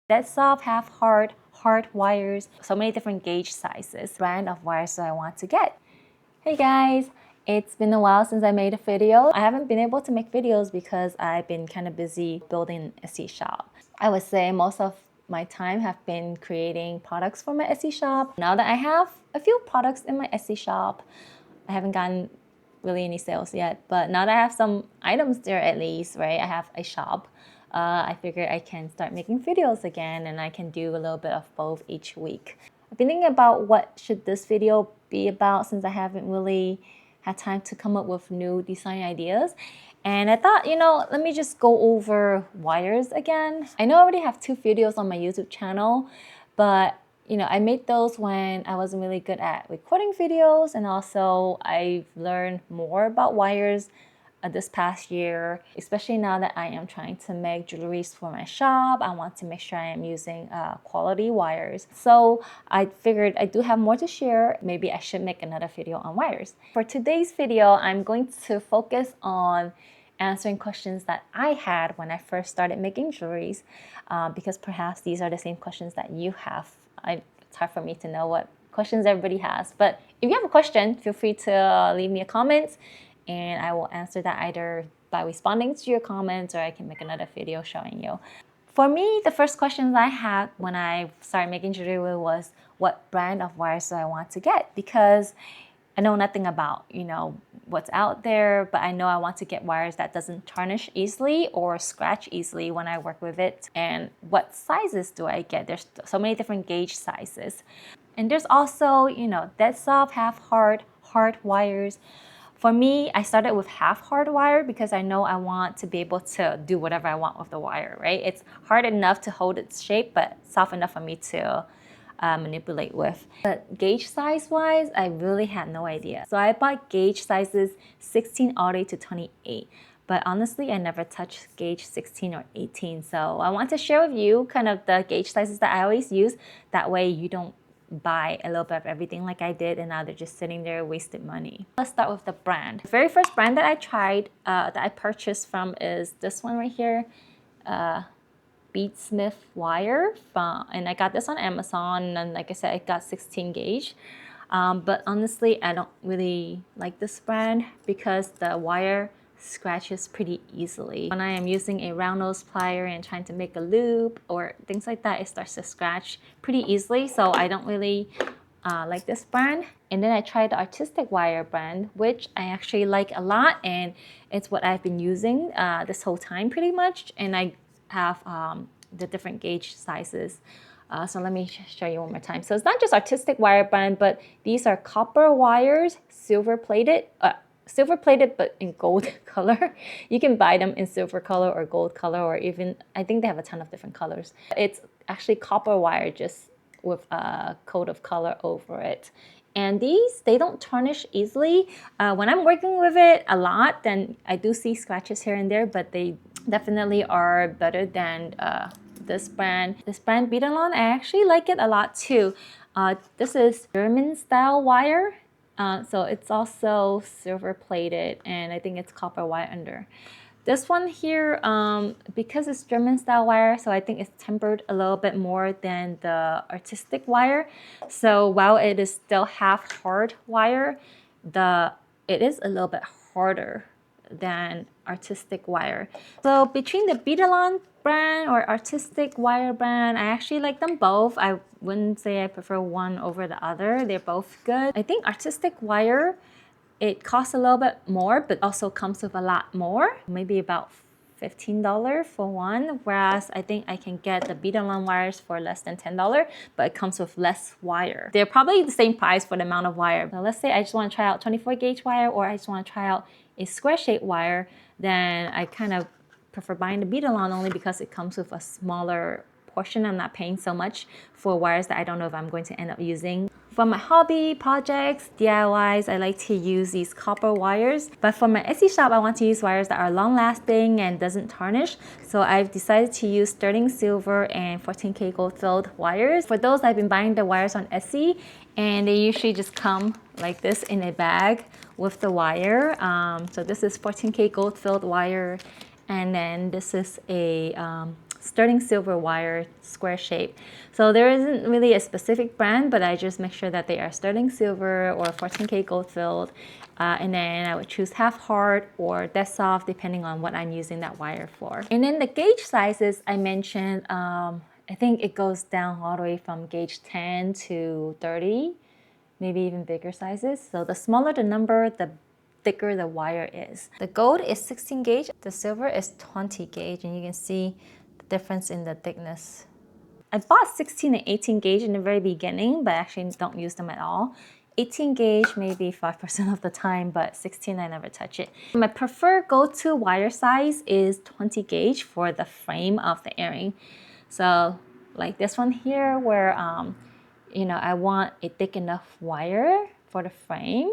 dead soft, half hard, hard wires, so many different gauge sizes, brand of wires that I want to get. Hey guys, it's been a while since I made a video. I haven't been able to make videos because I've been kind of busy building an Etsy shop. I would say most of my time have been creating products for my Etsy shop. Now that I have a few products in my Etsy shop, I haven't gotten really any sales yet, but now that I have some items there at least, right? I have a shop. I figured I can start making videos again and I can do a little bit of both each week. I've been thinking about what should this video be about since I haven't really had time to come up with new design ideas. And I thought, let me just go over wires again. I know I already have 2 videos on my YouTube channel, but I made those when I wasn't really good at recording videos, and also I've learned more about wires this past year, especially now that I am trying to make jewelries for my shop. I want to make sure I am using quality wires. So I figured I do have more to share. Maybe I should make another video on wires. For today's video, I'm going to focus on answering questions that I had when I first started making jewelries, because perhaps these are the same questions that you have. It's hard for me to know what questions everybody has, but if you have a question, feel free to leave me a comment and I will answer that either by responding to your comments or I can make another video showing you. For me, the first questions I had when I started making jewelry was what brand of wires do I want to get, because I know nothing about, what's out there, but I know I want to get wires that doesn't tarnish easily or scratch easily when I work with it. And what sizes do I get? There's so many different gauge sizes. And there's also, dead soft, half hard, hard wires. For me, I started with half hard wire because I know I want to be able to do whatever I want with the wire, right? It's hard enough to hold its shape, but soft enough for me to manipulate with. But gauge size wise, I really had no idea. So I bought gauge sizes 16 all the way to 28. But honestly, I never touched gauge 16 or 18. So I want to share with you kind of the gauge sizes that I always use. That way you don't buy a little bit of everything like I did and now they're just sitting there wasted money. Let's start with the brand. The very first brand that I tried, that I purchased from is this one right here. Beadsmith wire, and I got this on Amazon, and like I said, I got 16 gauge. But honestly, I don't really like this brand because the wire scratches pretty easily. When I am using a round nose plier and trying to make a loop or things like that, it starts to scratch pretty easily, so I don't really like this brand. And then I tried the Artistic Wire brand, which I actually like a lot, and it's what I've been using this whole time pretty much. And I have the different gauge sizes. So let me show you one more time. So it's not just Artistic Wire brand, but these are copper wires, silver plated but in gold color. You can buy them in silver color or gold color, or even, I think they have a ton of different colors. It's actually copper wire just with a coat of color over it. And these, they don't tarnish easily. When I'm working with it a lot, then I do see scratches here and there, but they definitely are better than this brand. This brand Beadalon, I actually like it a lot too. This is German style wire. So it's also silver plated, and I think it's copper wire under. This one here, because it's German style wire, so I think it's tempered a little bit more than the Artistic Wire. So while it is still half hard wire, it is a little bit harder than Artistic Wire. So between the Beadalon brand or Artistic Wire brand, I actually like them both. I wouldn't say I prefer one over the other. They're both good. I think Artistic Wire, it costs a little bit more, but also comes with a lot more, maybe about $15 for one, whereas I think I can get the Beadalon wires for less than $10, but it comes with less wire. They're probably the same price for the amount of wire. Now let's say I just want to try out 24 gauge wire, or I just want to try out a square shaped wire, then I kind of prefer buying the Beadalon only because it comes with a smaller portion. I'm not paying so much for wires that I don't know if I'm going to end up using. For my hobby projects, DIYs, I like to use these copper wires. But for my Etsy shop, I want to use wires that are long lasting and doesn't tarnish. So I've decided to use sterling silver and 14K gold filled wires. For those, I've been buying the wires on Etsy, and they usually just come like this in a bag with the wire. So this is 14K gold filled wire. And then this is a sterling silver wire, square shape. So there isn't really a specific brand, but I just make sure that they are sterling silver or 14K gold filled. And then I would choose half hard or dead soft depending on what I'm using that wire for. And then the gauge sizes I mentioned, I think it goes down all the way from gauge 10 to 30, maybe even bigger sizes. So the smaller the number, the thicker the wire is. The gold is 16 gauge, the silver is 20 gauge, and you can see the difference in the thickness. I bought 16 and 18 gauge in the very beginning, but actually don't use them at all. 18 gauge maybe 5% of the time, but 16 I never touch it. My preferred go-to wire size is 20 gauge for the frame of the earring. So like this one here where you know, I want a thick enough wire for the frame,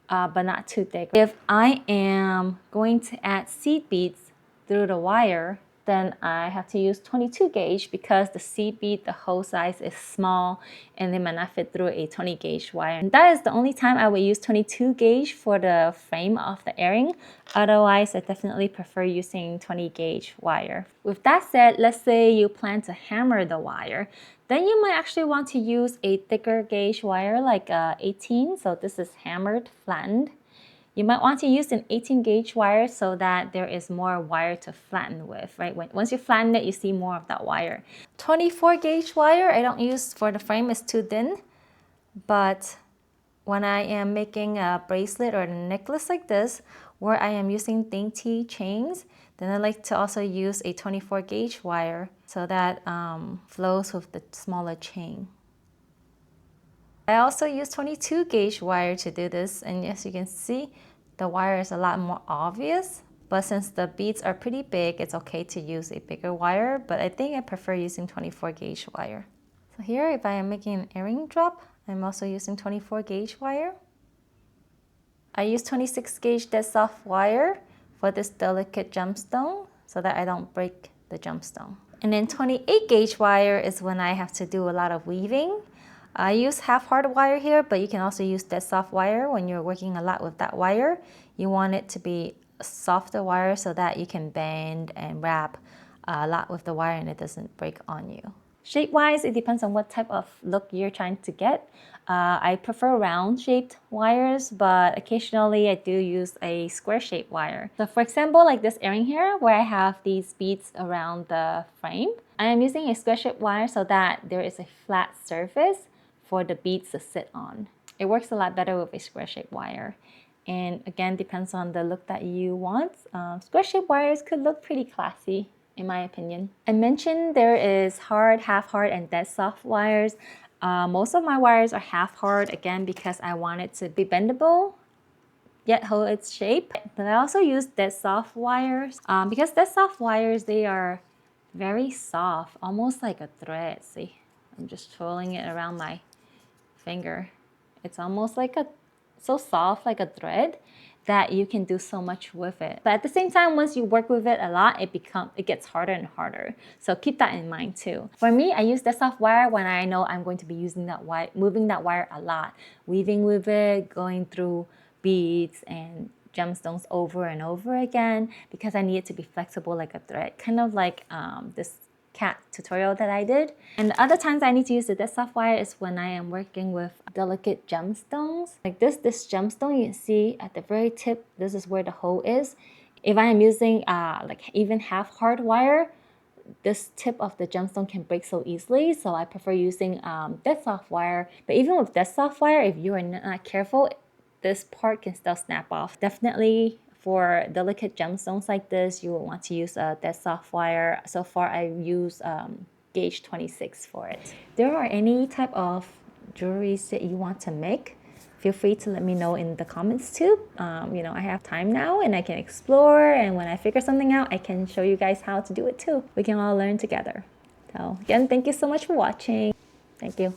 but not too thick. If I am going to add seed beads through the wire, then I have to use 22 gauge because the seed bead, the hole size is small and they might not fit through a 20 gauge wire. And that is the only time I will use 22 gauge for the frame of the earring. Otherwise, I definitely prefer using 20 gauge wire. With that said, let's say you plan to hammer the wire. Then you might actually want to use a thicker gauge wire like 18. So this is hammered, flattened. You might want to use an 18 gauge wire so that there is more wire to flatten with, right? Once you flatten it, you see more of that wire. 24 gauge wire I don't use for the frame, it's too thin. But when I am making a bracelet or a necklace like this, where I am using dainty chains, then I like to also use a 24 gauge wire so that flows with the smaller chain. I also use 22 gauge wire to do this, and as you can see, the wire is a lot more obvious, but since the beads are pretty big, it's okay to use a bigger wire, but I think I prefer using 24 gauge wire. So here, if I am making an earring drop, I'm also using 24 gauge wire. I use 26 gauge dead soft wire for this delicate gemstone so that I don't break the gemstone. And then 28 gauge wire is when I have to do a lot of weaving. I use half hard wire here, but you can also use dead soft wire when you're working a lot with that wire. You want it to be a softer wire so that you can bend and wrap a lot with the wire and it doesn't break on you. Shape-wise, it depends on what type of look you're trying to get. I prefer round-shaped wires, but occasionally I do use a square-shaped wire. So for example, like this earring here, where I have these beads around the frame, I am using a square-shaped wire so that there is a flat surface for the beads to sit on. It works a lot better with a square-shaped wire. And again, depends on the look that you want. Square-shaped wires could look pretty classy, in my opinion. I mentioned there is hard, half hard, and dead soft wires. Most of my wires are half hard, again, because I want it to be bendable, yet hold its shape. But I also use dead soft wires because dead soft wires, they are very soft, almost like a thread. See, I'm just twirling it around my finger. It's almost like so soft, like a thread, that you can do so much with it. But at the same time, once you work with it a lot, it gets harder and harder. So keep that in mind too. For me, I use dead soft wire when I know I'm going to be using that wire, moving that wire a lot, weaving with it, going through beads and gemstones over and over again, because I need it to be flexible like a thread, kind of like this cat tutorial that I did. And the other times I need to use the dead soft wire is when I am working with delicate gemstones. Like this gemstone, you can see at the very tip, this is where the hole is. If I am using like even half hard wire, this tip of the gemstone can break so easily, so I prefer using dead soft wire. But even with dead soft wire, if you are not careful, this part can still snap off. Definitely for delicate gemstones like this, you will want to use a dead soft wire. So far, I use gauge 26 for it. If there are any type of jewelries that you want to make, feel free to let me know in the comments too. You know, I have time now and I can explore, and when I figure something out, I can show you guys how to do it too. We can all learn together. So again, thank you so much for watching. Thank you.